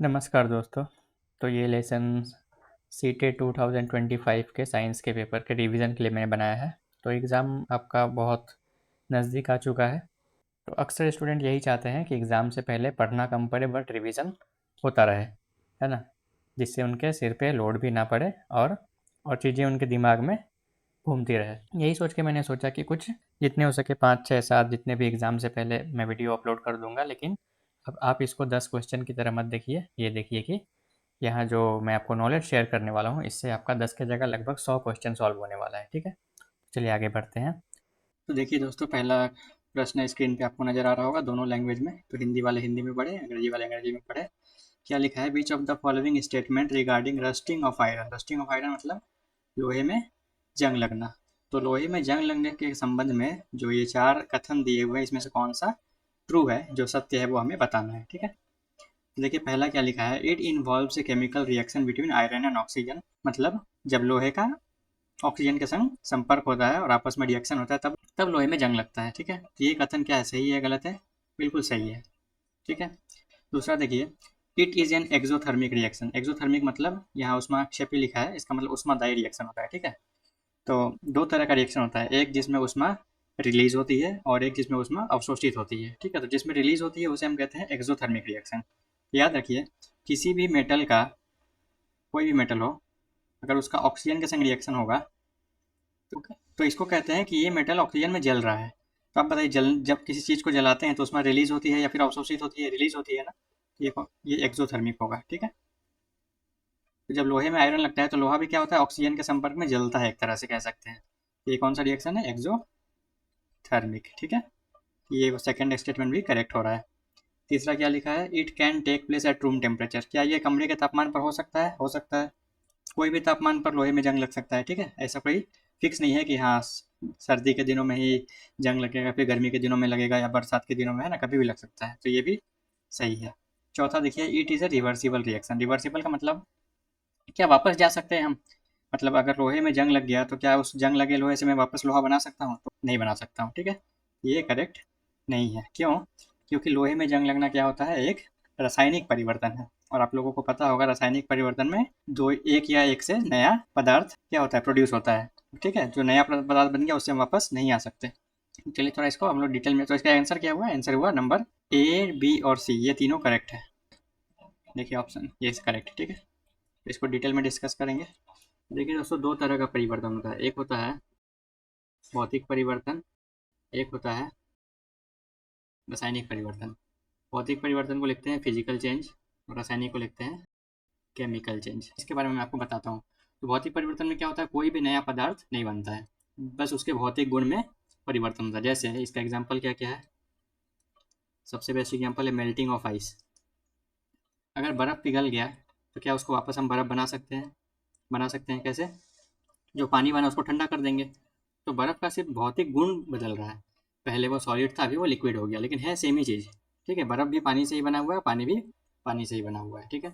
नमस्कार दोस्तों। तो ये लेसन सीटेट 2025 के साइंस के पेपर के रिवीजन के लिए मैंने बनाया है। तो एग्ज़ाम आपका बहुत नज़दीक आ चुका है। तो अक्सर स्टूडेंट यही चाहते हैं कि एग्ज़ाम से पहले पढ़ना कम पड़े बट रिवीजन होता रहे, है ना? जिससे उनके सिर पे लोड भी ना पड़े और चीज़ें उनके दिमाग में घूमती रहे। यही सोच के मैंने सोचा कि कुछ जितने हो सके 5, 6, 7 जितने भी एग्ज़ाम से पहले मैं वीडियो अपलोड कर दूँगा, लेकिन अब आप इसको 10 क्वेश्चन की तरह मत देखिए। ये देखिए कि यहाँ जो मैं आपको नॉलेज शेयर करने वाला हूँ, इससे आपका 10 की जगह लगभग 100 क्वेश्चन सॉल्व होने वाला है। ठीक है? चलिए आगे बढ़ते हैं। तो देखिए दोस्तों, पहला प्रश्न स्क्रीन पे आपको नज़र आ रहा होगा दोनों लैंग्वेज में। तो हिंदी वाले हिंदी में पढ़े, अंग्रेजी वाले अंग्रेजी में पढ़े। क्या लिखा है? विच of the following statement regarding rusting of iron. Rusting of iron मतलब लोहे में जंग लगना। तो लोहे में जंग लगने के संबंध में जो ये 4 कथन दिए हुए हैं, इसमें से कौन सा ट्रू है, जो सत्य है, वो हमें बताना है। ठीक है? तो देखिए पहला क्या लिखा है? It involves a chemical reaction between iron and oxygen. मतलब जब लोहे का ऑक्सीजन के संग संपर्क होता है और आपस में रिएक्शन होता है, तब तब लोहे में जंग लगता है। ठीक है? तो ये कथन क्या है, सही है गलत है? बिल्कुल सही है। ठीक है? दूसरा देखिए, it is an exothermic reaction. Exothermic मतलब यहाँ उष्माक्षेपी लिखा है, इसका मतलब उष्मादायी रिएक्शन होता है। ठीक है? तो दो तरह का रिएक्शन होता है, एक जिसमें उष्मा रिलीज होती है और एक जिसमें उष्मा अवशोषित होती है। ठीक है? तो जिसमें रिलीज होती है उसे हम कहते हैं एक्सोथर्मिक रिएक्शन। याद रखिए, किसी भी मेटल का, कोई भी मेटल हो, अगर उसका ऑक्सीजन के संग रिएक्शन होगा तो इसको कहते हैं कि ये मेटल ऑक्सीजन में जल रहा है। तो आप बताइए, जब किसी चीज़ को जलाते हैं तो उसमें रिलीज होती है या फिर अवशोषित होती है? रिलीज होती है ना। ये एक्सोथर्मिक होगा। ठीक है? तो जब लोहे में आयरन लगता है तो लोहा भी क्या होता है, ऑक्सीजन के संपर्क में जलता है, एक तरह से कह सकते हैं। ये कौन सा रिएक्शन है? एक्सोथर्मिक। ठीक है? ये सेकंड स्टेटमेंट भी करेक्ट हो रहा है। तीसरा क्या लिखा है? It can take place at room temperature. क्या ये कमरे के तापमान पर हो सकता है? हो सकता है। कोई भी तापमान पर लोहे में जंग लग सकता है। ठीक है? ऐसा कोई फिक्स नहीं है कि हाँ सर्दी के दिनों में ही जंग लगेगा, फिर गर्मी के दिनों में लगेगा, या बरसात के दिनों में, है ना, कभी भी लग सकता है। तो ये भी सही है। चौथा देखिए, it is a reversible reaction. Reversible का मतलब क्या वापस जा सकते हैं हम? मतलब अगर लोहे में जंग लग गया तो क्या उस जंग लगे लोहे से मैं वापस लोहा बना सकता हूँ? तो नहीं बना सकता हूँ। ठीक है? ये करेक्ट नहीं है। क्यों? क्योंकि लोहे में जंग लगना क्या होता है, एक रासायनिक परिवर्तन है। और आप लोगों को पता होगा रासायनिक परिवर्तन में दो, एक या एक से नया पदार्थ क्या होता है, प्रोड्यूस होता है। ठीक है? जो नया पदार्थ बन गया उससे हम वापस नहीं आ सकते। चलिए थोड़ा इसको हम लोग डिटेल में, तो इसका आंसर क्या हुआ? आंसर हुआ नंबर ए, बी और सी, ये तीनों करेक्ट है। देखिए ऑप्शन ये करेक्ट है। ठीक है? तो इसको डिटेल में डिस्कस करेंगे। देखिए दोस्तों, दो तरह का परिवर्तन होता है। एक होता है भौतिक परिवर्तन, एक होता है रासायनिक परिवर्तन। भौतिक परिवर्तन को लिखते हैं फिजिकल चेंज और रासायनिक को लिखते हैं केमिकल चेंज। इसके बारे में मैं आपको बताता हूँ। तो भौतिक परिवर्तन में क्या होता है, कोई भी नया पदार्थ नहीं बनता है, बस उसके भौतिक गुण में परिवर्तन होता है। जैसे इसका एग्जाम्पल क्या क्या है? सबसे बेस्ट एग्जाम्पल है मेल्टिंग ऑफ आइस। अगर बर्फ़ पिघल गया तो क्या उसको वापस हम बर्फ़ बना सकते हैं? बना सकते हैं। कैसे? जो पानी बना उसको ठंडा कर देंगे। तो बर्फ़ का सिर्फ भौतिक गुण बदल रहा है। पहले वो सॉलिड था, अभी वो लिक्विड हो गया, लेकिन है सेम ही चीज़। ठीक है? बर्फ़ भी पानी से ही बना हुआ है, पानी भी पानी से ही बना हुआ है। ठीक है?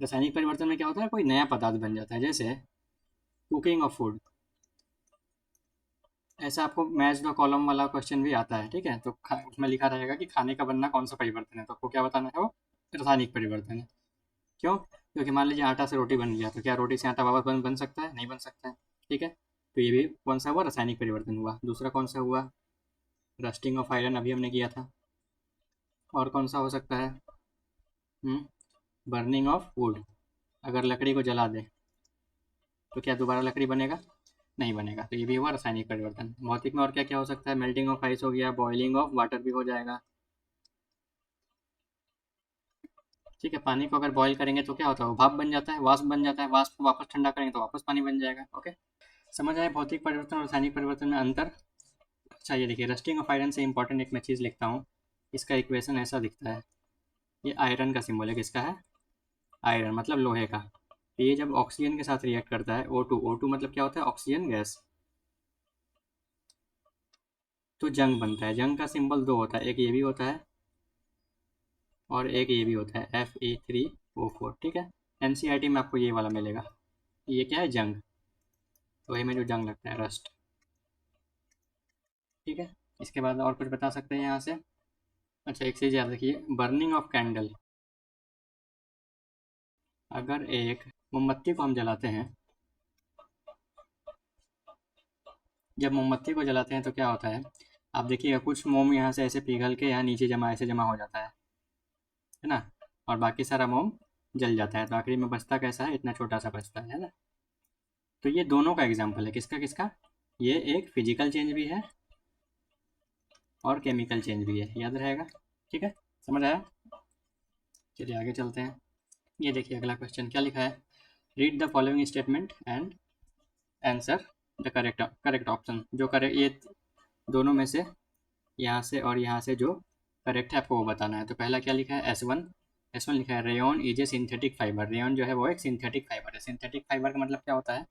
रासायनिक परिवर्तन में क्या होता है, कोई नया पदार्थ बन जाता है। जैसे कुकिंग ऑफ फूड। ऐसा आपको मैच द कॉलम वाला क्वेश्चन भी आता है। ठीक है? तो उसमें लिखा रहेगा कि खाने का बनना कौन सा परिवर्तन है, तो आपको क्या बताना है? वो रासायनिक परिवर्तन है। क्यों? क्योंकि मान लीजिए आटा से रोटी बन गया, तो क्या रोटी से आटा वापस बन सकता है? नहीं बन सकता है। ठीक है? तो ये भी कौन सा हुआ? रासायनिक परिवर्तन हुआ। दूसरा कौन सा हुआ? रस्टिंग ऑफ आयरन, अभी हमने किया था। और कौन सा हो सकता है? Burning of would. अगर लकड़ी को जला दे तो क्या दोबारा लकड़ी बनेगा? नहीं बनेगा। तो ये भी हुआ रासायनिक परिवर्तन। भौतिक में और क्या क्या हो सकता है? मेल्टिंग ऑफ आइस हो गया, बॉइलिंग ऑफ वाटर भी हो जाएगा। ठीक है? पानी को अगर बॉईल करेंगे तो क्या होता है, वो भाप बन जाता है, वाष्प बन जाता है, वाष्प को वापस ठंडा करेंगे तो वापस पानी बन जाएगा। ओके? समझ आए भौतिक परिवर्तन और रासायनिक परिवर्तन में अंतर? अच्छा ये देखिए, रस्टिंग ऑफ आयरन से इंपॉर्टेंट एक मैं चीज़ लिखता हूँ। इसका इक्वेशन ऐसा दिखता है। ये आयरन का सिंबल है, किसका है? आयरन मतलब लोहे का। तो ये जब ऑक्सीजन के साथ रिएक्ट करता है, O2, O2 मतलब क्या होता है? Oxygen gas. तो जंग बनता है। जंग का सिंबल दो होता है, एक ये भी होता है और एक ये भी होता है, Fe3O4। ठीक है? एनसीईआरटी में आपको ये वाला मिलेगा। ये क्या है? जंग। लोहे में जो जंग लगता है, रस्ट। ठीक है? इसके बाद और कुछ बता सकते हैं यहाँ से? अच्छा एक चीज़ याद रखिए, बर्निंग ऑफ कैंडल। अगर एक मोमबत्ती को हम जलाते हैं, जब मोमबत्ती को जलाते हैं तो क्या होता है, आप देखिएगा कुछ मोम यहाँ से ऐसे पिघल के यहाँ नीचे ऐसे जमा हो जाता है ना, और बाकी सारा मोम जल जाता है, तो आखिरी में बचता कैसा है, इतना छोटा सा बचता है ना। तो ये दोनों का एग्जाम्पल है, किसका किसका, ये एक फिजिकल चेंज भी है और केमिकल चेंज भी है, याद रहेगा। ठीक है, समझ आया। चलिए आगे चलते हैं। ये देखिए अगला क्वेश्चन क्या लिखा है, read the following statement and answer the correct option. जो करेक्ट, ये दोनों में से यहाँ से और यहाँ से जो करेक्ट है आपको वो बताना है। तो पहला क्या लिखा है, एस वन लिखा है, rayon is a synthetic fibre. Rayon जो है वो एक सिंथेटिक फाइबर है। सिंथेटिक फाइबर का मतलब क्या होता है,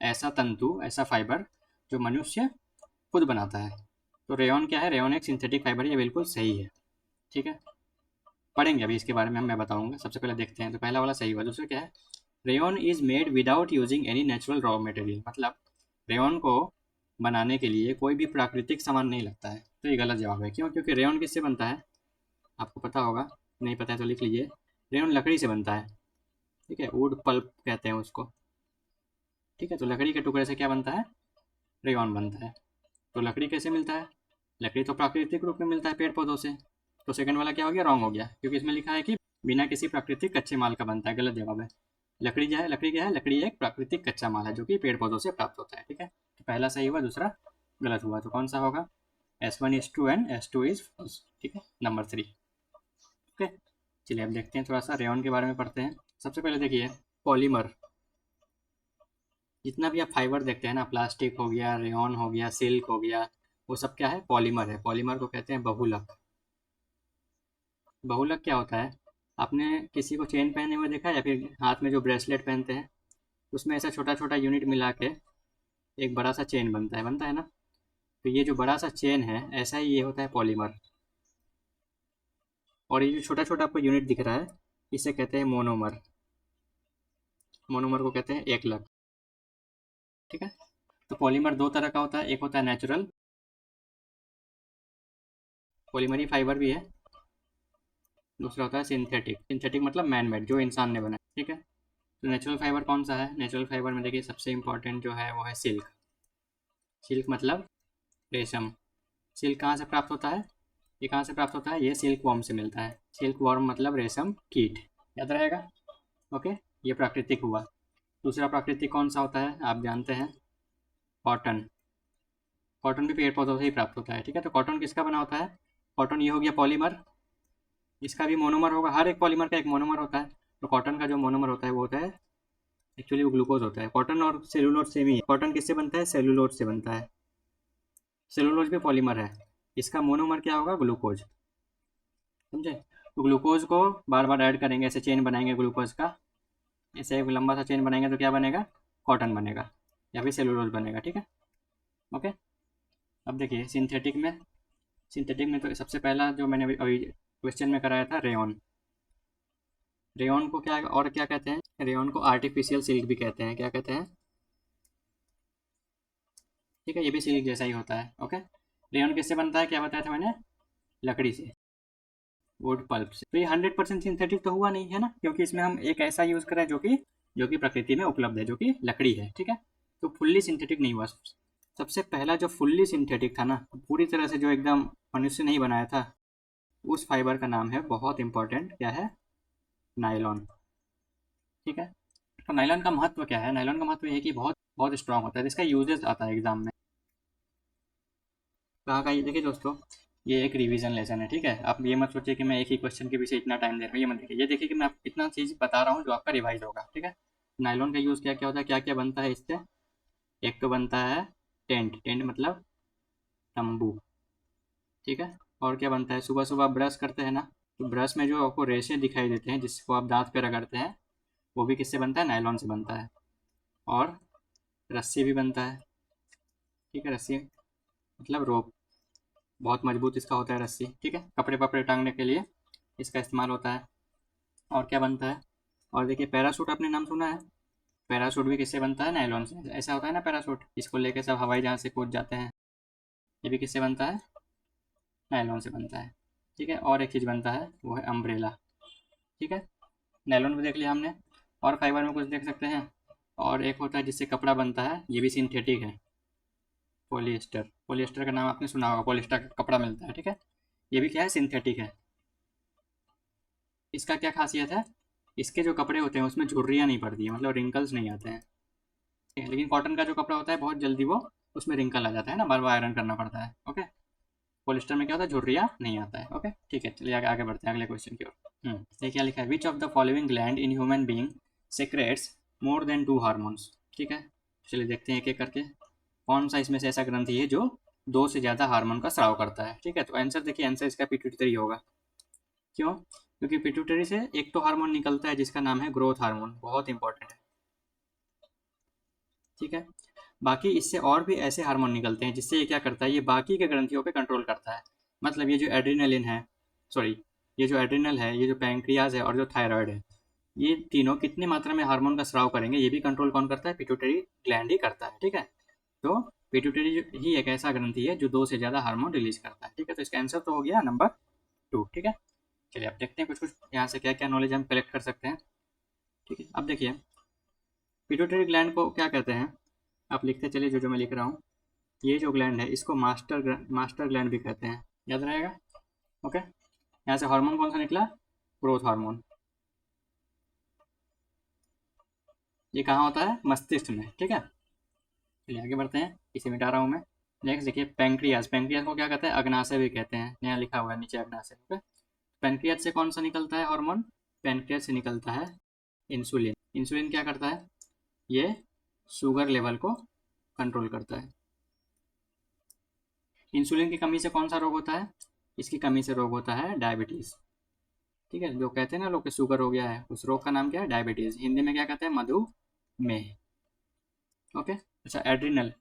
ऐसा तंतु, ऐसा फाइबर जो मनुष्य खुद बनाता है। तो रेयन क्या है, रेयन एक सिंथेटिक फाइबर है, ये बिल्कुल सही है। ठीक है, पढ़ेंगे अभी इसके बारे में मैं बताऊंगा। सबसे पहले देखते हैं, तो पहला वाला सही हुआ। दूसरा क्या है, rayon is made without using any natural raw material. मतलब रेयन को बनाने के लिए कोई भी प्राकृतिक सामान नहीं लगता है। तो ये गलत जवाब है। क्यों, क्योंकि रेयन किससे बनता है, आपको पता होगा, नहीं पता है तो लिख लीजिए। रेयन लकड़ी से बनता है। ठीक है, वुड पल्प कहते हैं उसको। ठीक है, तो लकड़ी के टुकड़े से क्या बनता है, रेयन बनता है। तो लकड़ी कैसे मिलता है, लकड़ी तो प्राकृतिक रूप में मिलता है पेड़ पौधों से। तो सेकंड वाला क्या हो गया, रॉन्ग हो गया, क्योंकि इसमें लिखा है कि बिना किसी प्राकृतिक कच्चे माल का बनता है। गलत जवाब है। लकड़ी क्या है, लकड़ी एक प्राकृतिक कच्चा माल है जो कि पेड़ पौधों से प्राप्त होता है। ठीक है, तो पहला सही हुआ, दूसरा गलत हुआ। तो कौन सा होगा, S1 is true and S2 is false। ठीक है, नंबर 3। ओके, चलिए अब देखते हैं, थोड़ा सा रेयन के बारे में पढ़ते हैं। सबसे पहले देखिए, पॉलीमर, जितना भी आप फाइबर देखते हैं ना, प्लास्टिक हो गया, रेयन हो गया, सिल्क हो गया, वो सब क्या है, पॉलीमर है। पॉलीमर को कहते हैं बहुलक। बहुलक क्या होता है, आपने किसी को चेन पहने हुए देखा है, या फिर हाथ में जो ब्रेसलेट पहनते हैं, उसमें ऐसा छोटा छोटा यूनिट मिला के एक बड़ा सा चेन बनता है ना। तो ये जो बड़ा सा चेन है, ऐसा ही ये होता है पॉलीमर। और ये जो छोटा छोटा आपको यूनिट दिख रहा है, इसे कहते हैं मोनोमर। मोनोमर को कहते हैं एकलक। ठीक है, तो पॉलीमर दो तरह का होता है, एक होता है नेचुरल, पॉलीमरी फाइबर भी है, दूसरा होता है सिंथेटिक। सिंथेटिक मतलब मैन मेड, जो इंसान ने बनाया। ठीक है, तो नेचुरल फाइबर कौन सा है, नेचुरल फाइबर में देखिए सबसे इंपॉर्टेंट जो है वो है सिल्क। सिल्क मतलब रेशम। सिल्क कहाँ से प्राप्त होता है, ये कहाँ से प्राप्त होता है, ये सिल्क वॉर्म से मिलता है। सिल्क वॉर्म मतलब रेशम कीट, याद रहेगा। ओके, ये प्राकृतिक हुआ। दूसरा प्राकृतिक कौन सा होता है, आप जानते हैं, कॉटन। कॉटन भी पेड़ पौधों से ही प्राप्त होता है। ठीक है, तो कॉटन किसका बना होता है, कॉटन ये हो गया पॉलीमर, इसका भी मोनोमर होगा। हर एक पॉलीमर का एक मोनोमर होता है। तो कॉटन का जो मोनोमर होता है वो होता है, एक्चुअली वो ग्लूकोज होता है। कॉटन और सेलुलोज सेम ही है। कॉटन किससे बनता है, सेलुलोज से बनता है। सेलुलोज भी पॉलीमर है, इसका मोनोमर क्या होगा, ग्लूकोज। समझे, तो ग्लूकोज को बार बार ऐड करेंगे, ऐसे चेन बनाएंगे ग्लूकोज का, ऐसे एक लंबा सा चेन बनाएंगे तो क्या बनेगा, कॉटन बनेगा या फिर सेलुलोज बनेगा। ठीक है, ओके। अब देखिए सिंथेटिक में तो सबसे पहला जो मैंने अभी क्वेश्चन में कराया था, रेयन। रेयन को क्या और क्या कहते हैं, रेयन को आर्टिफिशियल सिल्क भी कहते हैं। क्या कहते हैं, ठीक है, ये भी सिल्क जैसा ही होता है। ओके, रेयन किससे बनता है, क्या बताया था मैंने, लकड़ी से, वुड पल्प से। तो ये 100% सिंथेटिक तो हुआ नहीं है ना, क्योंकि इसमें हम एक ऐसा यूज़ करें जो कि प्रकृति में उपलब्ध है, जो कि लकड़ी है। ठीक है, तो फुल्ली सिंथेटिक नहीं हुआ। सबसे पहला जो फुल्ली सिंथेटिक था ना, पूरी तरह से जो एकदम मनुष्य नहीं बनाया था, उस फाइबर का नाम है, बहुत इंपॉर्टेंट, क्या है, नायलॉन। ठीक है, तो नायलॉन का महत्व क्या है, नायलॉन का महत्व ये है कि बहुत बहुत स्ट्रांग होता है। इसका यूजेस आता है एग्जाम में। कहाँ का, ये देखिए दोस्तों, ये एक रिवीजन लेसन है। ठीक है, आप ये मत सोचिए कि मैं एक ही क्वेश्चन के पीछे इतना टाइम दे रहा हूँ, ये मत देखिए। ये देखिए कि मैं आपको इतना चीज़ बता रहा हूँ जो आपका रिवाइज होगा। ठीक है, नायलॉन का यूज़ क्या क्या होता है, क्या क्या बनता है इससे। एक तो बनता है टेंट, टेंट मतलब तंबू। ठीक है, और क्या बनता है, सुबह सुबह ब्रश करते हैं ना, तो ब्रश में जो आपको रेशे दिखाई देते हैं जिसको आप दांत पे रगड़ते हैं, वो भी किससे बनता है, नायलॉन से बनता है। और रस्सी भी बनता है। ठीक है, रस्सी मतलब रोप, बहुत मजबूत इसका होता है रस्सी। ठीक है, कपड़े वपड़े टांगने के लिए इसका इस्तेमाल होता है। और क्या बनता है, और देखिए पैराशूट, आपने नाम सुना है, पैराशूट भी किससे बनता है, नायलॉन से। ऐसा होता है ना, पैराशूट इसको लेके सब हवाई जहाज से कूद जाते हैं, ये भी किससे बनता है, नायलॉन से बनता है। ठीक है, और एक चीज़ बनता है वो है अम्ब्रेला। ठीक है, नायलॉन भी देख लिया हमने। और फाइबर में कुछ देख सकते हैं, और एक होता है जिससे कपड़ा बनता है, ये भी सिंथेटिक है, पॉलिएस्टर। पॉलिएस्टर का नाम आपने सुना होगा, पॉलिएस्टर का कपड़ा मिलता है, ठीक है। ये भी क्या है, सिंथेटिक है। इसका क्या खासियत है, इसके जो कपड़े होते हैं उसमें झुर्रियाँ नहीं पड़ती है, मतलब रिंकल्स नहीं आते हैं, ठीक है। लेकिन कॉटन का जो कपड़ा होता है बहुत जल्दी वो उसमें रिंकल आ जाता है ना, बार बार आयरन करना पड़ता है, ओके। पॉलिस्टर में क्या होता है, झुर्रियाँ नहीं आता है, ओके ठीक है। चलिए आगे आगे बढ़ते हैं अगले क्वेश्चन की ओर। ये क्या लिखा है, विच of the following gland in human being secrets more than 2 hormones, ठीक है। चलिए देखते हैं एक एक करके, कौन सा इसमें से ऐसा ग्रंथि है जो 2 से ज़्यादा हार्मोन का स्राव करता है, ठीक है। तो आंसर देखिए, आंसर इसका पिट्यूटरी होगा। क्यों, क्योंकि पिट्यूटरी से एक तो हार्मोन निकलता है जिसका नाम है ग्रोथ हार्मोन, बहुत इंपॉर्टेंट है, ठीक है। बाकी इससे और भी ऐसे हार्मोन निकलते हैं जिससे ये क्या करता है, ये बाकी के ग्रंथियों पे कंट्रोल करता है। मतलब ये जो एड्रीनलिन है, सॉरी, ये जो एड्रिनल है, ये जो पैंक्रियाज है और जो थायराइड है, ये तीनों कितनी मात्रा में हार्मोन का स्राव करेंगे, ये भी कंट्रोल कौन करता है, पिट्यूटरी ग्लैंड ही करता है, ठीक है। तो पिट्यूटरी ही एक ऐसा ग्रंथि है जो 2 से ज़्यादा हार्मोन रिलीज करता है, ठीक है। तो इसका आंसर तो हो गया नंबर 2, ठीक है। चलिए अब देखते हैं कुछ कुछ यहाँ से क्या क्या नॉलेज हम कलेक्ट कर सकते हैं, ठीक है। अब देखिए, पिट्यूटरी ग्लैंड को क्या कहते हैं, आप लिखते चलिए जो जो मैं लिख रहा हूँ। ये जो ग्लैंड है इसको मास्टर ग्लैंड भी कहते हैं, याद रहेगा, ओके। यहाँ से हार्मोन कौन सा निकला, ग्रोथ हार्मोन। ये कहाँ होता है, मस्तिष्क में, ठीक है। चलिए आगे बढ़ते हैं, इसे मिटा रहा हूँ मैं। नेक्स्ट देखिए, पैंक्रियाज। पैंक्रियाज को क्या कहते हैं, अग्नाशय भी कहते हैं, यहाँ लिखा हुआ है नीचे अग्नाशय, ओके। पैंक्रियाज से कौन सा निकलता है हार्मोन, पैंक्रियाज से निकलता है इंसुलिन। इंसुलिन क्या करता है, ये शुगर लेवल को कंट्रोल करता है। इंसुलिन की कमी से कौन सा रोग होता है, इसकी कमी से रोग होता है डायबिटीज़, ठीक है। जो कहते हैं ना लोग के शुगर हो गया है, उस रोग का नाम क्या है, डायबिटीज़। हिंदी में क्या कहते हैं, मधुमेह, ओके। अच्छा, एड्रिनल,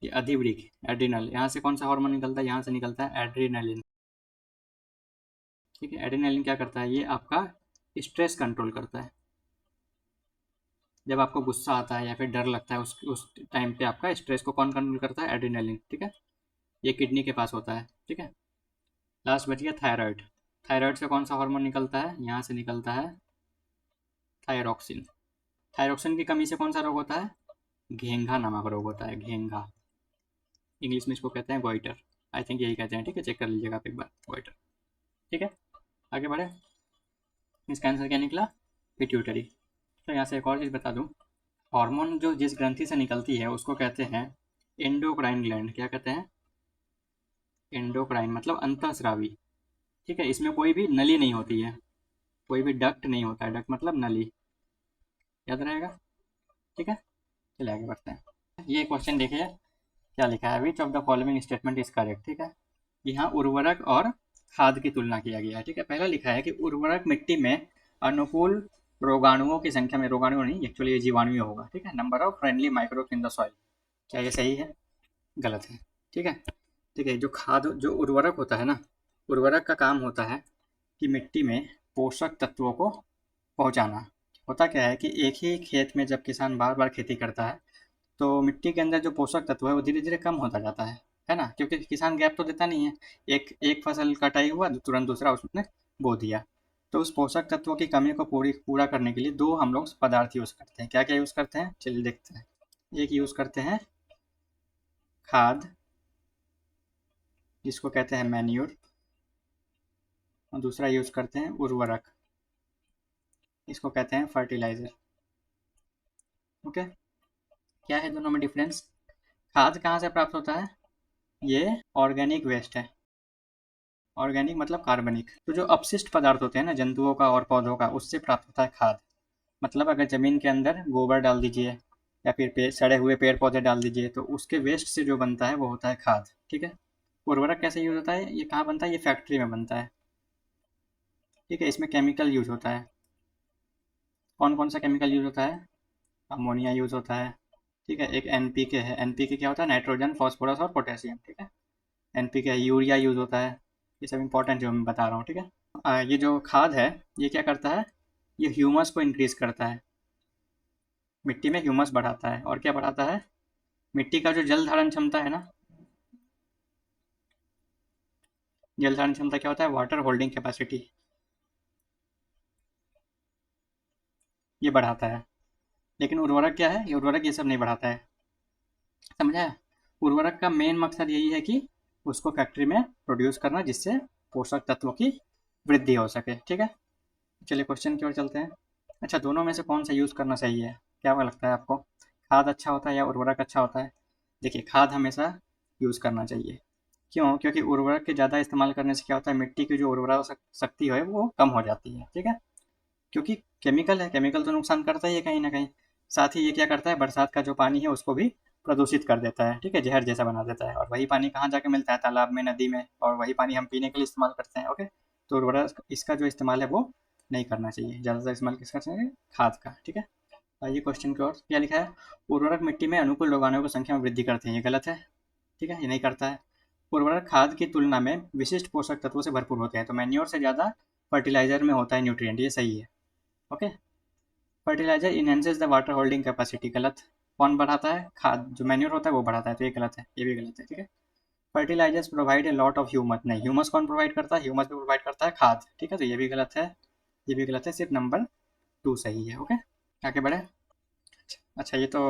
ये अधिवृक्क एड्रिनल, यहाँ से कौन सा हार्मोन निकलता है, यहाँ से निकलता है एड्रिनलिन, ठीक है। एड्रिनलिन क्या करता है, ये आपका स्ट्रेस कंट्रोल करता है। जब आपको गुस्सा आता है या फिर डर लगता है, उस टाइम पे आपका स्ट्रेस को कौन कंट्रोल करता है, एड्रिनलिन, ठीक है। ये किडनी के पास होता है, ठीक है। लास्ट बच गया थायराइड। थायराइड से कौन सा हार्मोन निकलता है, यहाँ से निकलता है थायरोक्सिन। थायरोक्सिन की कमी से कौन सा रोग होता है, घेंघा नामक रोग होता है, घेंघा। इंग्लिश में इसको कहते हैं गोइटर, आई थिंक यही कहते हैं, ठीक है। चेक कर लीजिएगा आप एक बार, गोइटर, ठीक है। आगे बढ़े, इसका आंसर क्या निकला, पिट्यूटरी। तो यहाँ से एक और चीज़ बता दूँ, हार्मोन जो जिस ग्रंथि से निकलती है उसको कहते हैं एंडोक्राइन ग्लैंड। क्या कहते हैं, एंडोक्राइन मतलब अंतःस्रावी, ठीक है। इसमें कोई भी नली नहीं होती है, कोई भी डक्ट नहीं होता है, डक्ट मतलब नली, याद रहेगा, ठीक है। चलिए आगे बढ़ते हैं। ये क्वेश्चन देखिए क्या लिखा है, विच of the following statement is correct, ठीक है। यहाँ उर्वरक और खाद की तुलना किया गया है, ठीक है। पहला लिखा है कि उर्वरक मिट्टी में अनुकूल रोगाणुओं की संख्या में, रोगाणु नहीं एक्चुअली ये जीवाणु होगा, ठीक है, number of friendly microbes in the soil. क्या ये सही है, गलत है, ठीक है। ठीक है, जो खाद जो उर्वरक होता है ना, उर्वरक का काम होता है कि मिट्टी में पोषक तत्वों को पहुंचाना। होता क्या है कि एक ही खेत में जब किसान बार बार खेती करता है तो मिट्टी के अंदर जो पोषक तत्व है वो धीरे धीरे कम होता जाता है ना, क्योंकि किसान गैप तो देता नहीं है। एक एक फसल कटाई हुआ तुरंत दूसरा उसने बो दिया। तो उस पोषक तत्वों की कमी को पूरा करने के लिए दो हम लोग पदार्थ यूज़ करते हैं। क्या क्या यूज़ करते हैं, चलिए देखते हैं। एक यूज़ करते हैं खाद, जिसको कहते हैं मैन्यूर, और दूसरा यूज़ करते हैं उर्वरक, इसको कहते हैं फर्टिलाइज़र, ओके। क्या है दोनों में डिफरेंस, खाद कहाँ से प्राप्त होता है, ये ऑर्गेनिक वेस्ट है। ऑर्गेनिक मतलब कार्बनिक, तो जो अपशिष्ट पदार्थ होते हैं ना जंतुओं का और पौधों का, उससे प्राप्त होता है खाद। मतलब अगर ज़मीन के अंदर गोबर डाल दीजिए या फिर सड़े हुए पेड़ पौधे डाल दीजिए तो उसके वेस्ट से जो बनता है वो होता है खाद, ठीक है। उर्वरक कैसे यूज होता है, ये कहाँ बनता है, ये फैक्ट्री में बनता है, ठीक है। इसमें केमिकल यूज होता है। कौन कौन सा केमिकल यूज होता है, अमोनिया यूज होता है, ठीक है। एक एनपीके है, एनपीके क्या होता है, नाइट्रोजन फॉस्फोरस और पोटेशियम, ठीक है। एनपीके है, यूरिया यूज होता है। ये सब इंपॉर्टेंट जो मैं बता रहा हूँ, ठीक है। ये जो खाद है ये क्या करता है, ये ह्यूमस को इंक्रीज करता है, मिट्टी में ह्यूमस बढ़ाता है। और क्या बढ़ाता है, मिट्टी का जो जल धारण क्षमता है ना, जल धारण क्षमता क्या होता है, वाटर होल्डिंग कैपेसिटी, ये बढ़ाता है। लेकिन उर्वरक क्या है, ये उर्वरक ये सब नहीं बढ़ाता है, समझा है। उर्वरक का मेन मकसद यही है कि उसको फैक्ट्री में प्रोड्यूस करना, जिससे पोषक तत्वों की वृद्धि हो सके, ठीक है। चलिए क्वेश्चन की ओर चलते हैं। अच्छा, दोनों में से कौन सा यूज़ करना सही है, क्या लगता है आपको, खाद अच्छा होता है या उर्वरक अच्छा होता है? देखिए, खाद हमेशा यूज़ करना चाहिए। क्यों? क्योंकि उर्वरक के ज़्यादा इस्तेमाल करने से क्या होता है, मिट्टी की जो उर्वरक शक्ति है वो कम हो जाती है, ठीक है। क्योंकि केमिकल है, केमिकल तो नुकसान करता ही है कहीं ना कहीं। साथ ही ये क्या करता है, बरसात का जो पानी है उसको भी प्रदूषित कर देता है, ठीक है, जहर जैसा बना देता है। और वही पानी कहाँ जाके मिलता है, तालाब में, नदी में, और वही पानी हम पीने के लिए इस्तेमाल करते हैं, ओके। तो उर्वरक इसका जो इस्तेमाल है वो नहीं करना चाहिए, ज़्यादातर इस्तेमाल किसका चाहिए, खाद का, ठीक है। आइए क्वेश्चन की ओर, क्या लिखा है, उर्वरक मिट्टी में अनुकूल रोगाणुओं की संख्या में वृद्धि करते हैं, ये गलत है, ठीक है, ये नहीं करता है। उर्वरक खाद की तुलना में विशिष्ट पोषक तत्वों से भरपूर होते हैं, तो मैन्योर से ज़्यादा फर्टिलाइजर में होता है न्यूट्रिएंट, ये सही है, okay. Fertiliser enhances the water holding capacity, गलत। कौन बढ़ाता है, खाद, जो मैन्योर होता है वो बढ़ाता है, तो ये गलत है, ये भी गलत है, ठीक है। Fertilisers provide a lot of humus, नहीं, ह्यूमस कौन प्रोवाइड करता है, ह्यूमस भी प्रोवाइड करता है खाद, ठीक है, तो ये भी गलत है, ये भी गलत है, सिर्फ नंबर 2 सही है, ओके। आगे बढ़े। अच्छा, ये तो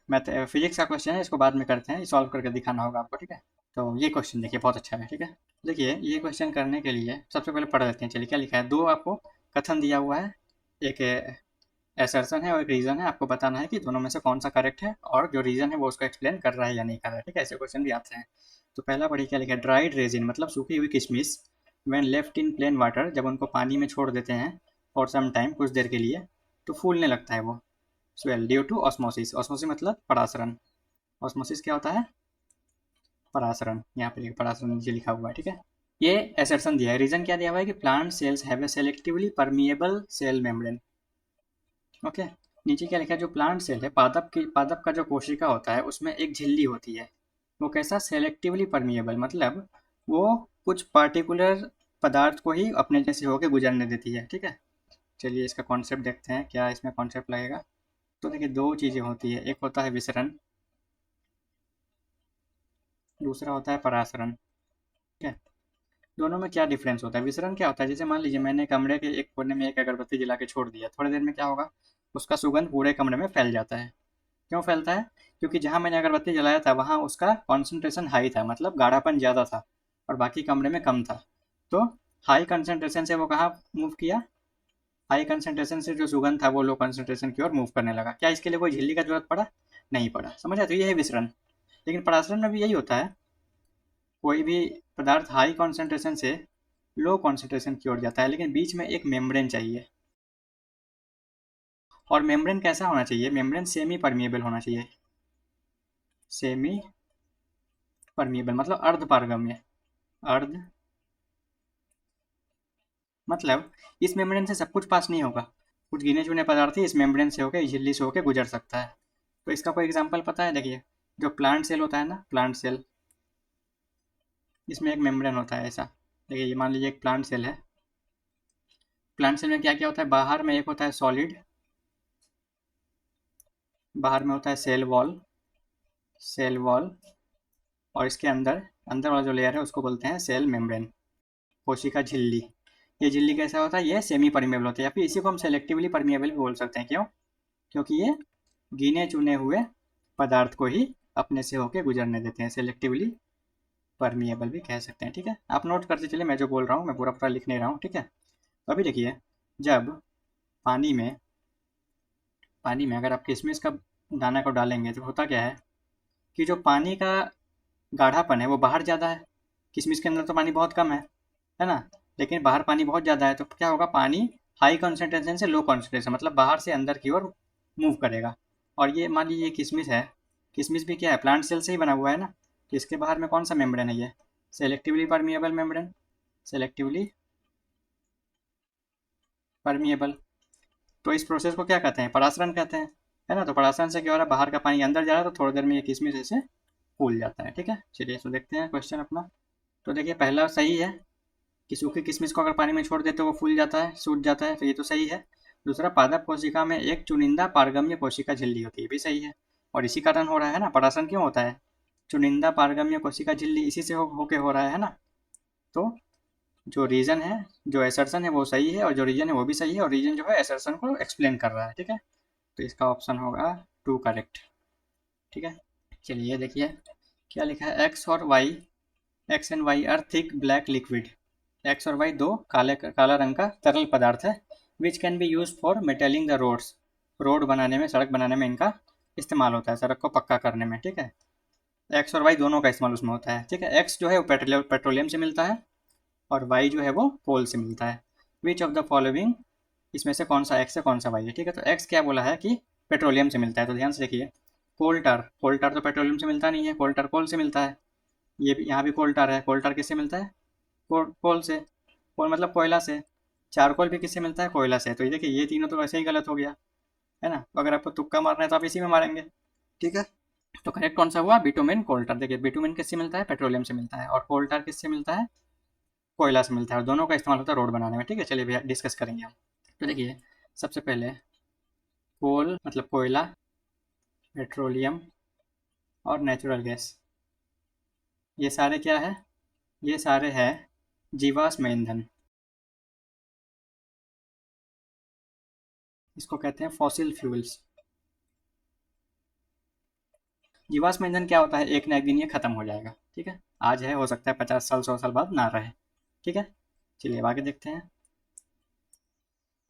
मैथ फिजिक्स का क्वेश्चन है, इसको बाद में करते हैं, सॉल्व करके दिखाना होगा आपको, ठीक है। तो ये क्वेश्चन देखिए, बहुत अच्छा है, ठीक है। देखिए, ये क्वेश्चन करने के लिए सबसे पहले पढ़ लेते हैं, चलिए क्या लिखा है, दो आपको कथन दिया हुआ है, एक एसर्शन है और एक रीजन है, आपको बताना है कि दोनों में से कौन सा करेक्ट है, और जो रीजन है वो उसको एक्सप्लेन कर रहा है या नहीं कर रहा है, ठीक है, ऐसे क्वेश्चन भी आते हैं। तो पहला पढ़िए, क्या लिखा है, ड्राइड रेजिन मतलब सूखी हुई किशमिश, when left in plain water, जब उनको पानी में छोड़ देते हैं फॉर सम टाइम, कुछ देर के लिए, तो फूलने लगता है वो, swell due to osmosis, osmosis मतलब परासरण, ऑस्मोसिस क्या होता है, परासरण, यहाँ पे परासरण नीचे लिखा हुआ है, ठीक है। ये एसर्शन दिया है, रीजन क्या दिया हुआ है कि plant cells have a selectively permeable cell membrane, okay. नीचे क्या लिखा है, जो प्लांट सेल है, पादप का जो कोशिका होता है उसमें एक झिल्ली होती है, वो कैसा, सेलेक्टिवली परमिएबल, मतलब वो कुछ पार्टिकुलर पदार्थ को ही अपने जैसे होकर गुजरने देती है, ठीक है। चलिए इसका कॉन्सेप्ट देखते हैं, क्या इसमें कॉन्सेप्ट लगेगा। तो देखिए, दो चीज़ें होती है, एक होता है विसरण, दूसरा होता है परासरण, ठीक है। दोनों में क्या डिफरेंस होता है, विसरण क्या होता है, जैसे मान लीजिए मैंने कमरे के एक कोने में एक अगरबत्ती जला के छोड़ दिया, थोड़ी देर में क्या होगा, उसका सुगंध पूरे कमरे में फैल जाता है। क्यों फैलता है, क्योंकि जहाँ मैंने अगरबत्ती जलाया था वहाँ उसका कॉन्सेंट्रेशन हाई था, मतलब गाढ़ापन ज़्यादा था, और बाकी कमरे में कम था। तो हाई कंसनट्रेशन से वो कहाँ मूव किया, हाई कंसनट्रेशन से जो सुगंध था वो लो कंसनट्रेशन की ओर मूव करने लगा। क्या इसके लिए कोई झिल्ली का जरूरत पड़ा, नहीं पड़ा, समझा, तो ये है विसरण। लेकिन परासरण में भी यही होता है, कोई भी पदार्थ हाई कॉन्सेंट्रेशन से लो कॉन्सेंट्रेशन की ओर जाता है, लेकिन बीच में एक मेम्ब्रेन चाहिए, और मेम्ब्रेन कैसा होना चाहिए, मेम्ब्रेन सेमी परमिएबल होना चाहिए, सेमी परमिएबल मतलब अर्ध पारगम्य, अर्ध मतलब इस मेम्ब्रेन से सब कुछ पास नहीं होगा, कुछ गिने चुने पदार्थ ही इस मेम्ब्रेन से होकर, इस झिल्ली से होकर गुजर सकता है। तो इसका कोई एग्जांपल पता है, देखिए, जो प्लांट सेल होता है ना, प्लांट सेल, इसमें एक मेम्ब्रेन होता है ऐसा, देखिए ये मान लीजिए एक प्लांट सेल है, प्लांट सेल में क्या क्या होता है, बाहर में एक होता है सॉलिड, बाहर में होता है सेल वॉल, सेल वॉल, और इसके अंदर, अंदर वाला जो लेयर है उसको बोलते हैं सेल मेम्ब्रेन, कोशिका झिल्ली। ये झिल्ली कैसा होता है, ये सेमी परमिएबल होता है, या फिर इसी को हम सेलेक्टिवली परमिएबल भी बोल सकते हैं, क्यों, क्योंकि ये गिने चुने हुए पदार्थ को ही अपने से होके गुजरने देते हैं, सेलेक्टिवली परमिएबल भी कह सकते हैं, ठीक है। आप नोट करते चलिए, मैं जो बोल रहा हूँ मैं पूरा पूरा लिख नहीं रहा हूँ, ठीक है। तो अभी देखिए, जब पानी में, पानी में अगर आप किशमिश का दाना को डालेंगे तो होता क्या है कि जो पानी का गाढ़ापन है वो बाहर ज़्यादा है, किशमिश के अंदर तो पानी बहुत कम है ना, लेकिन बाहर पानी बहुत ज़्यादा है, तो क्या होगा, पानी हाई कॉन्सेंट्रेशन से लो कॉन्सेंट्रेशन, मतलब बाहर से अंदर की ओर मूव करेगा। और ये मान लीजिए किशमिश है, किशमिश भी क्या है, प्लांट सेल से ही बना हुआ है ना, तो इसके बाहर में कौन सा मेम्ब्रेन है, ये selectively permeable membrane, selectively permeable. तो इस प्रोसेस को क्या कहते हैं, परासरण कहते हैं, है ना। तो परासरण से क्या हो रहा है, बाहर का पानी अंदर जा रहा है, तो थोड़ी देर में ये किशमिश ऐसे फूल जाता है, ठीक है। चलिए तो देखते हैं क्वेश्चन अपना। तो देखिए, पहला सही है कि सूखी किशमिश को अगर पानी में छोड़ दे तो वो फूल जाता है, सूज जाता है, तो ये तो सही है। दूसरा, पादप कोशिका में एक चुनिंदा पारगम्य कोशिका झिल्ली होती है, भी सही है, और इसी कारण हो रहा है ना, परासरण क्यों होता है, चुनिंदा पारगम्य कोशिका झिल्ली इसी से होके हो रहा है ना। तो जो रीज़न है, जो एसर्शन है वो सही है, और जो रीजन है वो भी सही है, और रीजन जो है एसर्शन को एक्सप्लेन कर रहा है। ठीक है, तो इसका ऑप्शन होगा 2 करेक्ट। ठीक है, चलिए देखिए क्या लिखा है। एक्स और Y, X and Y are thick black liquid. X और वाई दो काला रंग का तरल पदार्थ है। Which can be use for metalling the roads. Road बनाने में, सड़क बनाने में इनका इस्तेमाल होता है, सड़क को पक्का करने में। ठीक है, एक्स और वाई दोनों का इस्तेमाल उसमें होता है। ठीक है, एक्स जो है वो पेट्रोलियम से मिलता है, और वाई जो है वो कोल से मिलता है। विच ऑफ द फॉलोइंग, इसमें से कौन सा एक्स है कौन सा वाई है। ठीक है, तो एक्स क्या बोला है कि पेट्रोलियम से मिलता है, तो ध्यान से देखिए। कोल टार, कोल टार तो पेट्रोलियम से मिलता नहीं है, कोल टार कोल से मिलता है। ये भी, यहाँ भी कोल टार है, कोल टार किससे मिलता है, कोल से। कोल मतलब कोयला से। चारकोल भी किससे मिलता है, कोयला से। तो ये देखिए ये तीनों तो वैसे ही गलत हो गया है ना। तो अगर आपको तुक्का मारना है तो आप इसी में मारेंगे। ठीक है, तो करेक्ट कौन सा हुआ, बिटुमेन कोल्टार। देखिए बिटुमेन किससे मिलता है, पेट्रोलियम से मिलता है, और कोल्टार किससे मिलता है, कोयला से मिलता है, और दोनों का इस्तेमाल होता है रोड बनाने में। ठीक है, चलिए भैया डिस्कस करेंगे हम। तो देखिए सबसे पहले कोल मतलब कोयला, पेट्रोलियम और नेचुरल गैस, ये सारे क्या है, ये सारे हैं जीवाश्म ईंधन। इसको कहते हैं फॉसिल फ्यूल्स। जीवाश्म ईंधन क्या होता है, एक ना एक दिन ये खत्म हो जाएगा। ठीक है, आज है, हो सकता है 50 साल 100 साल बाद ना रहे। ठीक है, चलिए अब आगे देखते हैं।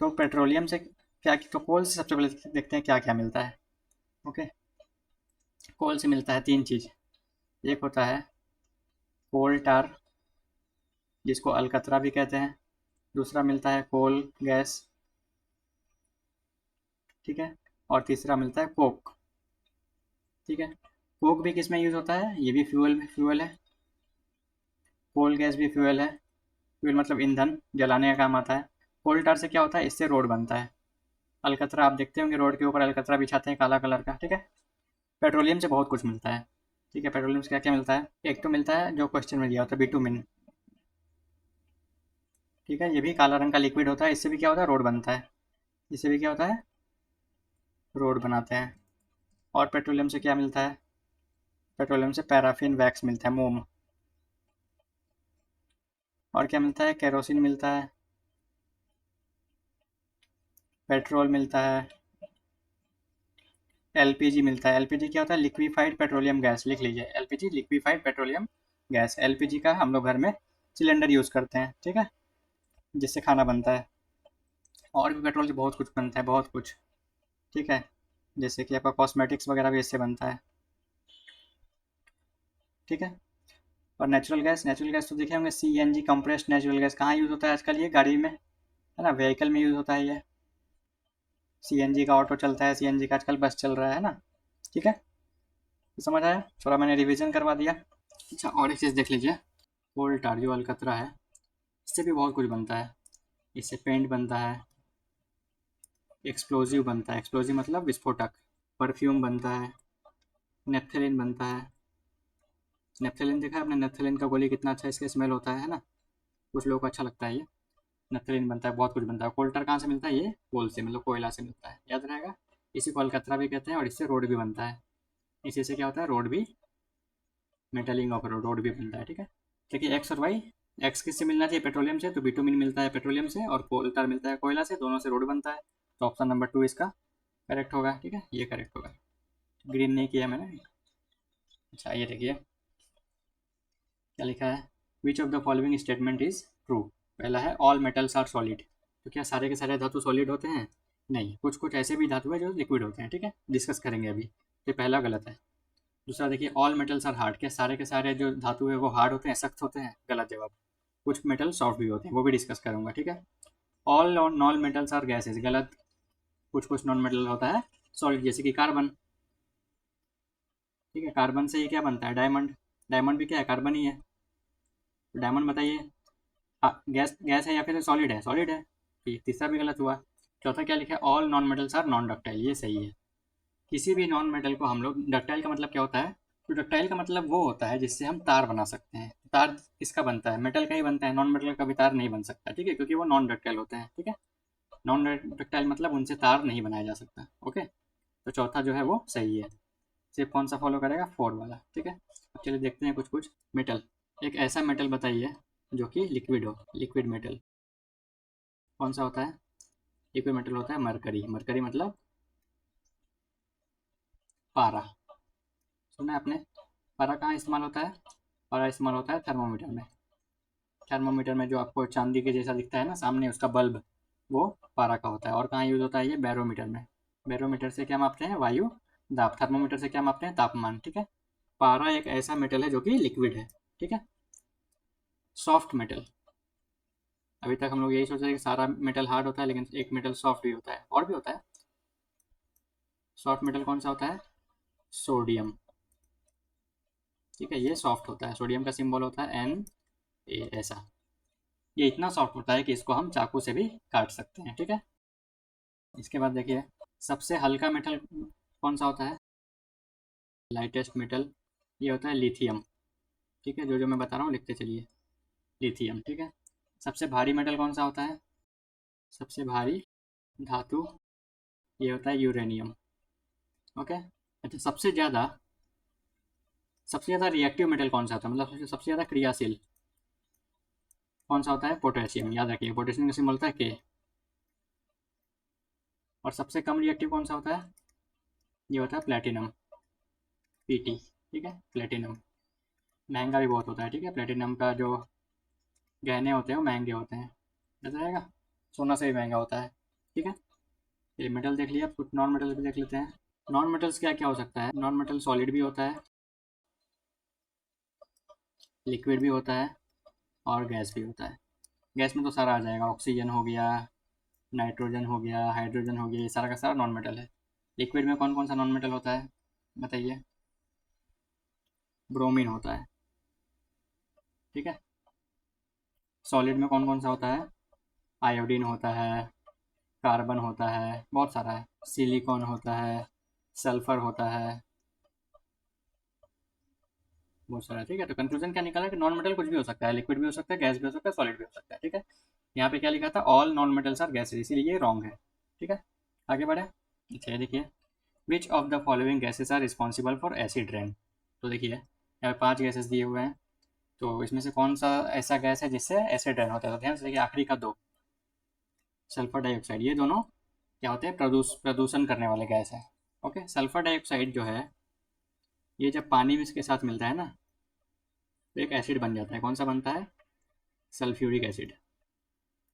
तो पेट्रोलियम से क्या, तो कोल से सबसे पहले देखते हैं क्या क्या मिलता है। ओके, कोल से मिलता है 3 चीज़। एक होता है कोल टार, जिसको अलकतरा भी कहते हैं। दूसरा मिलता है कोल गैस। ठीक है, और तीसरा मिलता है कोक। ठीक है, कोक भी किस में यूज़ होता है, ये भी फ्यूल है। कोल गैस भी फ्यूल है। फ्यूल मतलब ईंधन, जलाने का काम आता है। कोल टार से क्या होता है, इससे रोड बनता है। अलकतरा आप देखते होंगे, रोड के ऊपर अलकतरा बिछाते हैं काला कलर का। ठीक है, पेट्रोलियम से बहुत कुछ मिलता है। ठीक है, पेट्रोलियम से क्या क्या मिलता है, एक तो मिलता है जो क्वेश्चन में दिया होता है, बिटुमिन। ठीक है, ये भी काला रंग का लिक्विड होता है, इससे भी क्या होता है, रोड बनता है। इससे भी क्या होता है, रोड बनाते हैं। और पेट्रोलियम से क्या मिलता है, पेट्रोलियम से पैराफिन वैक्स मिलता है, मोम। और क्या मिलता है, केरोसिन मिलता है, पेट्रोल मिलता है, एलपीजी मिलता है। एलपीजी क्या होता है, लिक्विफाइड पेट्रोलियम गैस, लिख लीजिए LPG, liquefied petroleum gas. LPG का हम लोग घर में सिलेंडर यूज़ करते हैं। ठीक है, जिससे खाना बनता है। और भी पेट्रोल से बहुत कुछ बनता है, बहुत कुछ। ठीक है, जैसे कि आपका कॉस्मेटिक्स वगैरह भी इससे बनता है। ठीक है, और नेचुरल गैस, नेचुरल गैस तो देखे होंगे, सीएनजी कंप्रेस्ड नेचुरल गैस। कहाँ यूज़ होता है आजकल, ये गाड़ी में है ना, व्हीकल में यूज़ होता है ये। सीएनजी का ऑटो चलता है, सीएनजी का आजकल बस चल रहा है ना। ठीक है, तो समझ आया, थोड़ा मैंने रिवीजन करवा दिया। अच्छा, और एक चीज़ देख लीजिए, कोल टार जो अलकतरा है, इससे भी बहुत कुछ बनता है। इससे पेंट बनता है, एक्सप्लोजिव बनता है, एक्सप्लोजिव मतलब विस्फोटक। परफ्यूम बनता है, नेपथलीन बनता है। नेपथलीन देखा है आपने, नेपथलीन का गोली कितना अच्छा इसका स्मेल होता है ना, कुछ लोगों को अच्छा लगता है ये। नेपथलीन बनता है, बहुत कुछ बनता है। कोल्टर कहाँ से मिलता है, ये कोल से, मतलब कोयला से मिलता है, याद रहेगा। इसी को अलकतरा भी कहते हैं, और इससे रोड भी बनता है। इसी से क्या होता है, रोड भी, मेटलिंग ऑफ रोड भी बनता है। ठीक है, देखिए एक्स और वाई, एक्स किससे मिलना चाहिए, पेट्रोलियम से, तो बिटुमिन मिलता है पेट्रोलियम से, और कोल्टर मिलता है कोयला से, दोनों से रोड बनता है। तो ऑप्शन नंबर 2 इसका करेक्ट होगा। ठीक है, ये करेक्ट होगा, ग्रीन नहीं किया मैंने। अच्छा, ये देखिए क्या लिखा है, विच of the following statement is true. पहला है ऑल मेटल्स आर सॉलिड। तो क्या सारे के सारे धातु सॉलिड होते हैं, नहीं, कुछ कुछ ऐसे भी धातु है जो लिक्विड होते हैं। ठीक है, डिस्कस करेंगे अभी। तो पहला गलत है। दूसरा देखिए, ऑल मेटल्स आर हार्ड। क्या सारे के सारे जो धातु है वो हार्ड होते हैं, सख्त होते हैं, गलत जवाब। कुछ मेटल सॉफ्ट भी होते हैं, वो भी डिस्कस करूंगा। ठीक है, all non metals are gases, गलत। कुछ कुछ नॉन मेटल होता है सॉलिड, जैसे कि कार्बन। ठीक है, कार्बन से ही क्या बनता है, डायमंड। डायमंड भी क्या है, कार्बन ही है। तो डायमंड बताइए, गैस गैस है या फिर सॉलिड है, सॉलिड है। ठीक, तीसरा भी गलत हुआ। चौथा क्या लिखा है, all non metals are non ductile, ये सही है। किसी भी नॉन मेटल को हम लोग, डक्टाइल का मतलब क्या होता है, तो डक्टाइल का मतलब वो होता है जिससे हम तार बना सकते हैं। तार किसका बनता है, मेटल का ही बनता है, नॉन मेटल का भी तार नहीं बन सकता। ठीक है, क्योंकि वो नॉन डक्टाइल होते हैं। ठीक है, नॉन डक्टाइल मतलब उनसे तार नहीं बनाया जा सकता। ओके, तो चौथा जो है वो सही है। सिर्फ कौन सा फॉलो करेगा, 4 वाला। ठीक है, अब चलिए देखते हैं कुछ कुछ मेटल। एक ऐसा मेटल बताइए जो कि लिक्विड हो, लिक्विड मेटल कौन सा होता है? लिक्विड मेटल होता है मरकरी। मरकरी मतलब पारा। सुना है आपने? पारा कहाँ इस्तेमाल होता है? पारा इस्तेमाल होता है थर्मोमीटर में। थर्मोमीटर में जो आपको चांदी के जैसा दिखता है ना सामने उसका बल्ब, वो पारा का होता है। और कहाँ यूज़ होता है ये? बैरोमीटर में। बैरोमीटर से क्या मापते हैं? वायु दाब। थर्मोमीटर से क्या मापते हैं? तापमान। ठीक है। पारा एक ऐसा मेटल है जो कि लिक्विड है। ठीक है। Soft metal. अभी तक हम लोग यही सोच रहे हैं कि सारा मेटल हार्ड होता है, लेकिन एक मेटल सॉफ्ट भी होता है, और भी होता है। सॉफ्ट मेटल कौन सा होता है? सोडियम। ठीक है, ये सॉफ्ट होता है। सोडियम का सिंबल होता है Na, ऐसा। ये इतना सॉफ्ट होता है कि इसको हम चाकू से भी काट सकते हैं। ठीक है। इसके बाद देखिए, सबसे हल्का मेटल कौन सा होता है? लाइटेस्ट मेटल ये होता है लिथियम। ठीक है, जो जो मैं बता रहा हूँ लिखते चलिए। लिथियम। ठीक है। सबसे भारी मेटल कौन सा होता है? सबसे भारी धातु ये होता है यूरेनियम। ओके। अच्छा, सबसे ज़्यादा रिएक्टिव मेटल कौन सा होता है, मतलब सबसे ज़्यादा क्रियाशील कौन सा होता है? पोटेशियम। याद रखिए, पोटेशियम का सिंबल होता है के। और सबसे कम रिएक्टिव कौन सा होता है? ये होता है प्लेटिनम, Pt। ठीक है, प्लेटिनम महंगा भी बहुत होता है। ठीक है, प्लेटिनम का जो गहने होते हैं वो महंगे होते हैं, ऐसा रहेगा। सोना से भी महंगा होता है। ठीक है। ये मेटल देख लिया, कुछ नॉन मेटल भी देख लेते हैं। नॉन मेटल्स क्या क्या हो सकता है? नॉन मेटल सॉलिड भी होता है, लिक्विड भी होता है, और गैस भी होता है। गैस में तो सारा आ जाएगा, ऑक्सीजन हो गया, नाइट्रोजन हो गया, हाइड्रोजन हो गया, ये सारा का सारा नॉन मेटल है। लिक्विड में कौन कौन सा नॉन मेटल होता है बताइए? ब्रोमीन होता है। ठीक है। सॉलिड में कौन कौन सा होता है? आयोडीन होता है, कार्बन होता है, बहुत सारा है। सिलिकॉन होता है, सल्फर होता है, बहुत सारा। ठीक है, तो कंक्लूजन क्या निकला कि नॉन मेटल कुछ भी हो सकता है, लिक्विड भी हो सकता है, गैस भी हो सकता है, सॉलिड भी हो सकता है। ठीक है। यहाँ पे क्या लिखा था? All non metals are gases, इसीलिए ये रॉन्ग है। ठीक है, आगे बढ़े। अच्छा, ये देखिए, which of the following gases are responsible for acid rain. तो देखिए, यहाँ पे 5 गैसेज दिए हुए हैं, तो इसमें से कौन सा ऐसा गैस है जिससे एसिड रेन होता है? तो ध्यान से देखिए, आखिरी का दो, सल्फर डाइऑक्साइड, ये दोनों क्या होते हैं? प्रदूषण करने वाले गैस है। ओके। सल्फर डाइऑक्साइड जो है, ये जब पानी में इसके साथ मिलता है ना, तो एक एसिड बन जाता है। कौन सा बनता है? Sulphuric acid.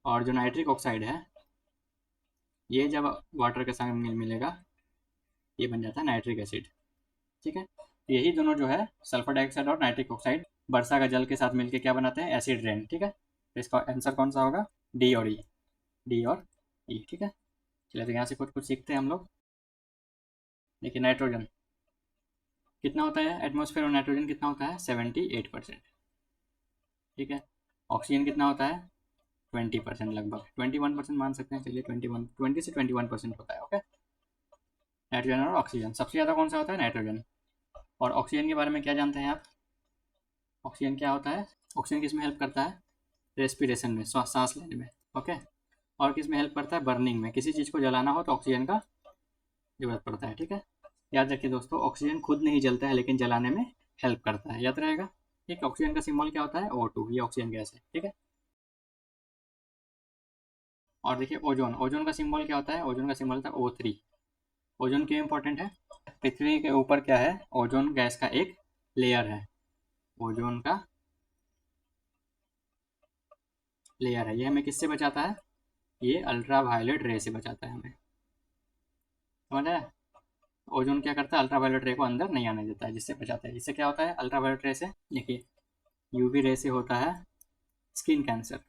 और जो नाइट्रिक ऑक्साइड है, ये जब वाटर के साथ मिलेगा, ये बन जाता है नाइट्रिक एसिड। ठीक है। यही दोनों जो है, सल्फर डाइऑक्साइड और नाइट्रिक ऑक्साइड, वर्षा का जल के साथ मिलकर क्या बनाते हैं? Acid rain. ठीक है, तो इसका आंसर कौन सा होगा? डी और ई। डी और ई। ठीक है। चलिए, तो यहाँ से कुछ कुछ सीखते हैं हम लोग। देखिए, नाइट्रोजन कितना होता है? एटमॉस्फेयर और नाइट्रोजन कितना होता है? 78%। ठीक है। ऑक्सीजन कितना होता है? 20%, लगभग 21% मान सकते हैं। चलिए, 20 से 21% होता है। ओके। नाइट्रोजन और ऑक्सीजन, सबसे ज़्यादा कौन सा होता है? नाइट्रोजन। और ऑक्सीजन के बारे में क्या जानते हैं आप? ऑक्सीजन क्या होता है? ऑक्सीजन किस में हेल्प करता है? रेस्पिरेशन में, सांस लेने में। ओके। और किस में हेल्प करता है? बर्निंग में। किसी चीज़ को जलाना हो तो ऑक्सीजन का जरूरत पड़ता है। ठीक है। याद रखिए दोस्तों, ऑक्सीजन खुद नहीं जलता है, लेकिन जलाने में हेल्प करता है, याद रहेगा। ठीक है। ऑक्सीजन का सिंबल क्या होता है? O2, ये ऑक्सीजन गैस है। ठीक है। और देखिए, ओजोन। ओजोन का सिंबल क्या होता है? ओजोन का सिंबल होता है O3। ओजोन क्यों इंपॉर्टेंट है? पृथ्वी के ऊपर क्या है? ओजोन गैस का एक लेयर है। ओजोन का लेयर है, ये हमें किससे बचाता है? ये अल्ट्रा वायलेट रे से बचाता है हमें, समझ आया? ओजोन क्या करता है? अल्ट्रा वायलेट रे को अंदर नहीं आने देता है, जिससे बचाता है। इससे क्या होता है अल्ट्रा वायलेट रे से? देखिए, यूवी रे से होता है स्किन कैंसर।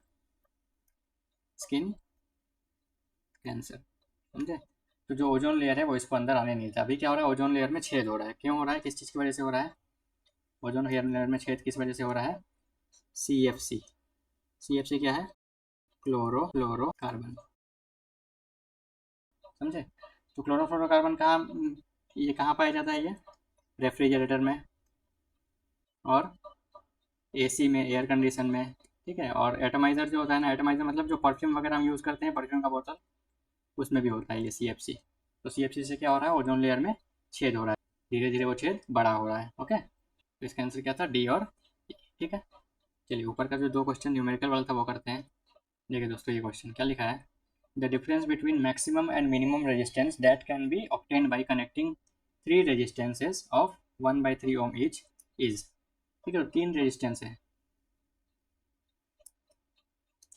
स्किन कैंसर, समझे? तो जो ओजोन लेयर है वो इसको अंदर आने नहीं देता। अभी क्या हो रहा है? ओजोन लेयर में छेद हो रहा है। क्यों हो रहा है? किस चीज़ की वजह से हो रहा है? ओजोन लेयर में छेद किस वजह से हो रहा है? CFC। CFC क्या है? क्लोरोफ्लोरोकार्बन। समझे? तो क्लोरोफ्लोरोकार्बन कहाँ, ये कहाँ पाया जाता है? ये रेफ्रिजरेटर में, और AC में, एयर कंडीशन में। ठीक है। और एटमाइज़र जो होता है ना, एटमाइज़र मतलब जो परफ्यूम वगैरह हम यूज़ करते हैं, परफ्यूम का बोतल, उसमें भी होता है ये CFC। तो CFC से क्या हो रहा है? ओजोन लेयर में छेद हो रहा है, धीरे धीरे वो छेद बड़ा हो रहा है। ओके। तो इसका आंसर क्या था? डी और E। ठीक है। चलिए ऊपर का जो 2 क्वेश्चन न्यूमेरिकल वाला था वो करते हैं। देखिए दोस्तों, ये क्वेश्चन क्या लिखा है, the difference between maximum and minimum resistance that can be obtained by connecting 3 resistances of 1/3 ohm each is. ठीक है, तो 3 रेजिस्टेंस है,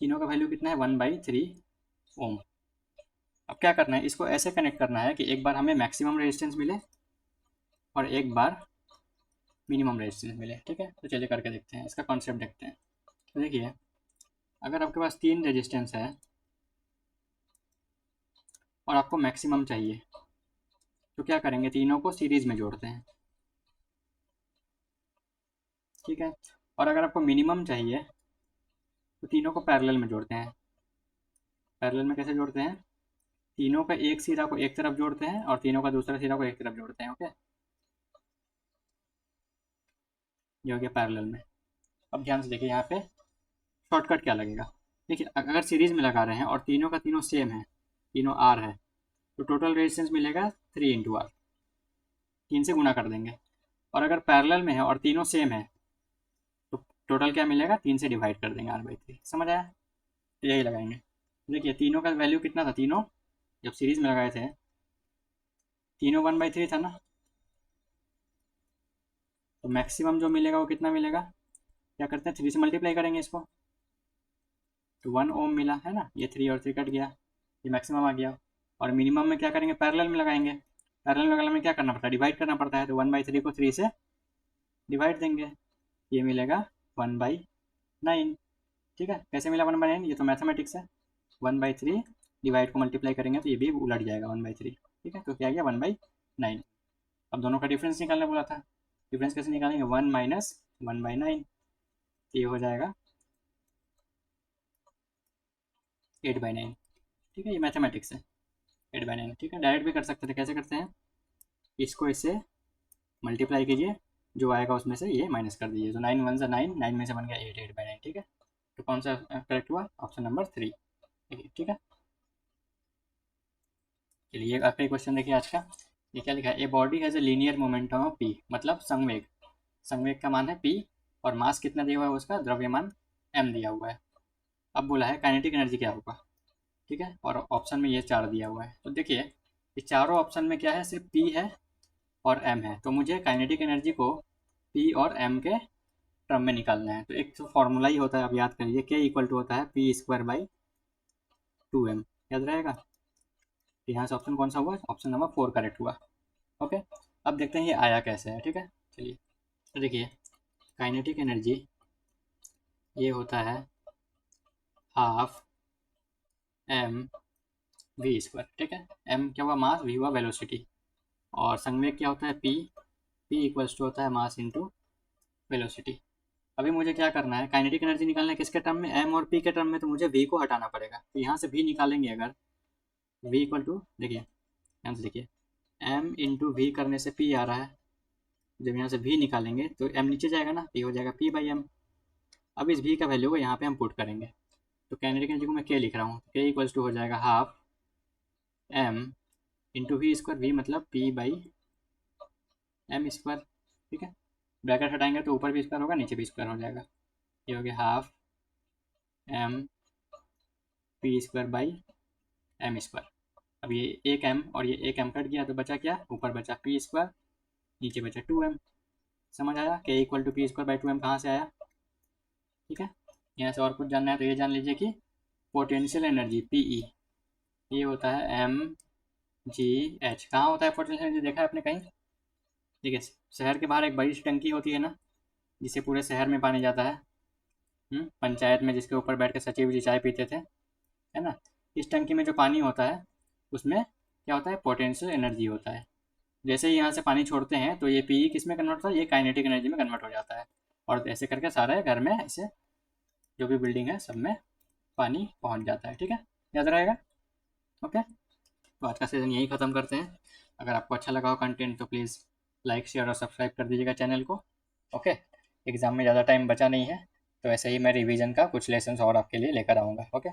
तीनों का वैल्यू कितना है 1/3 ओम। अब क्या करना है, इसको ऐसे कनेक्ट करना है कि एक बार हमें मैक्सिमम रेजिस्टेंस मिले और एक बार मिनिमम रेजिस्टेंस मिले। ठीक है, तो चलिए करके देखते हैं, इसका कॉन्सेप्ट देखते हैं। तो देखिए, अगर आपके पास 3 रेजिस्टेंस है और आपको मैक्सिमम चाहिए, तो क्या करेंगे, तीनों को सीरीज में जोड़ते हैं। ठीक है, और अगर आपको मिनिमम चाहिए तो तीनों को पैरेलल में जोड़ते हैं। पैरेलल में कैसे जोड़ते हैं, तीनों का एक सिरा को एक तरफ जोड़ते हैं और तीनों का दूसरा सिरा को एक तरफ जोड़ते हैं। ओके, ये हो गया पैरेलल में। अब ध्यान से देखिए, यहाँ पे शॉर्टकट क्या लगेगा। देखिए, अगर सीरीज में लगा रहे हैं और तीनों का तीनों सेम है, तीनों आर है, तो टोटल रेजिस्टेंस मिलेगा 3 इंटू आर, 3 से गुना कर देंगे। और अगर पैरेलल में है और तीनों सेम है तो टोटल क्या मिलेगा, 3 से डिवाइड कर देंगे R/3। समझ आया, तो यही लगाएंगे। देखिए, तीनों का वैल्यू कितना था, तीनों जब सीरीज में लगाए थे तीनों 1/3 था ना, तो मैक्सिमम जो मिलेगा वो कितना मिलेगा, क्या करते हैं 3 से मल्टीप्लाई करेंगे इसको, तो 1 ओम मिला है ना, ये 3 और 3 कट गया, ये मैक्सिमम आ गया। और मिनिमम में क्या करेंगे, पैरेलल में लगाएंगे। पैरेलल में लगाने में क्या करना पड़ता है, डिवाइड करना पड़ता है, तो 1/3 को 3 से डिवाइड देंगे, ये मिलेगा 1/9। ठीक है, कैसे मिला 1/9, ये तो मैथमेटिक्स है। 1/3 डिवाइड को मल्टीप्लाई करेंगे तो ये भी उलट जाएगा 1/3। ठीक है, तो क्या गया 1/9। अब दोनों का डिफरेंस निकालने बोला था, डिफरेंस कैसे निकालेंगे, 1 माइनस 1/9, ये हो जाएगा 8/9। ठीक है, ये मैथमेटिक्स है, 8/9। ठीक है, डायरेक्ट भी कर सकते थे, कैसे करते हैं, इसको इससे मल्टीप्लाई कीजिए, जो आएगा उसमें से ये माइनस कर दीजिए, तो 9 1 सा 9, 9 में से बन गया 8, 8/9। ठीक है, तो कौन सा करेक्ट हुआ, ऑप्शन नंबर 3। ठीक है, चलिए आखिरी क्वेश्चन देखिए आज का। ये क्या लिखा है, a body has a linear momentum of P, मतलब संवेग, संवेग का मान है पी और मास कितना दिया हुआ है उसका, द्रव्यमान एम दिया हुआ है। अब बोला है काइनेटिक एनर्जी क्या होगा। ठीक है, और ऑप्शन में ये 4 दिया हुआ है। तो देखिए, ये चारों ऑप्शन में क्या है, सिर्फ पी है और एम है, तो मुझे काइनेटिक एनर्जी को पी और एम के टर्म में निकालना है। तो एक तो फॉर्मूला ही होता है, आप याद करिए, के इक्वल टू होता है P²/2m, याद रहेगा। तो यहाँ से ऑप्शन कौन सा हुआ, ऑप्शन नंबर 4 करेक्ट हुआ। ओके, अब देखते हैं ये आया कैसे है। ठीक है, चलिए, तो देखिए काइनेटिक एनर्जी ये होता है हाफ mv²। ठीक है, m क्या हुआ, मास, v हुआ वेलोसिटी, और संवेग क्या होता है, p इक्वल्स टू होता है मास इंटू वेलोसिटी। अभी मुझे क्या करना है, काइनेटिक एनर्जी निकालना है किसके टर्म में, m और p के टर्म में, तो मुझे v को हटाना पड़ेगा। तो यहाँ से v निकालेंगे, अगर v इक्वल टू, देखिए ध्यान से देखिए, m इंटू वी करने से p आ रहा है, जब यहाँ से v निकालेंगे तो m नीचे जाएगा ना, p हो जाएगा p/m। अब इस v का वैल्यू को यहाँ पे हम पुट करेंगे, तो काइनेटिक एनर्जी को मैं k लिख रहा हूँ, k इक्वल्स टू हो जाएगा half m into v², v मतलब p/m²। ठीक है, ब्रैकेट हटाएंगे तो ऊपर भी स्क्वायर होगा, नीचे भी स्क्वायर हो जाएगा, ये हो गया हाफ m p²/m²। अब ये एक m और ये एक m कट गया, तो बचा क्या, ऊपर बचा p², नीचे बचा 2m। समझ आया, k इक्वल टू p²/2m कहाँ से आया। ठीक है, यहाँ से और कुछ जानना है तो ये जान लीजिए कि पोटेंशियल एनर्जी PE ये होता है mgh। कहाँ होता है पोटेंशियल एनर्जी, देखा है आपने कहीं, ठीक है, शहर के बाहर एक बड़ी सी टंकी होती है ना, जिससे पूरे शहर में पानी जाता है, पंचायत में, जिसके ऊपर बैठ के सचिव जी चाय पीते थे, है ना। इस टंकी में जो पानी होता है उसमें क्या होता है, पोटेंशियल एनर्जी होता है। जैसे ही यहाँ से पानी छोड़ते हैं तो ये पी किस में कन्वर्ट होता है, ये काइनेटिक एनर्जी में कन्वर्ट हो जाता है, और ऐसे करके सारे घर में, ऐसे जो भी बिल्डिंग है सब में पानी पहुँच जाता है। ठीक है, याद रहेगा। ओके, तो आज का सेशन यहीं ख़त्म करते हैं। अगर आपको अच्छा लगा हो कंटेंट तो प्लीज़ लाइक, शेयर और सब्सक्राइब कर दीजिएगा चैनल को। ओके, एग्ज़ाम में ज़्यादा टाइम बचा नहीं है, तो ऐसे ही मैं रिवीजन का कुछ लेसन्स और आपके लिए लेकर आऊँगा। ओके।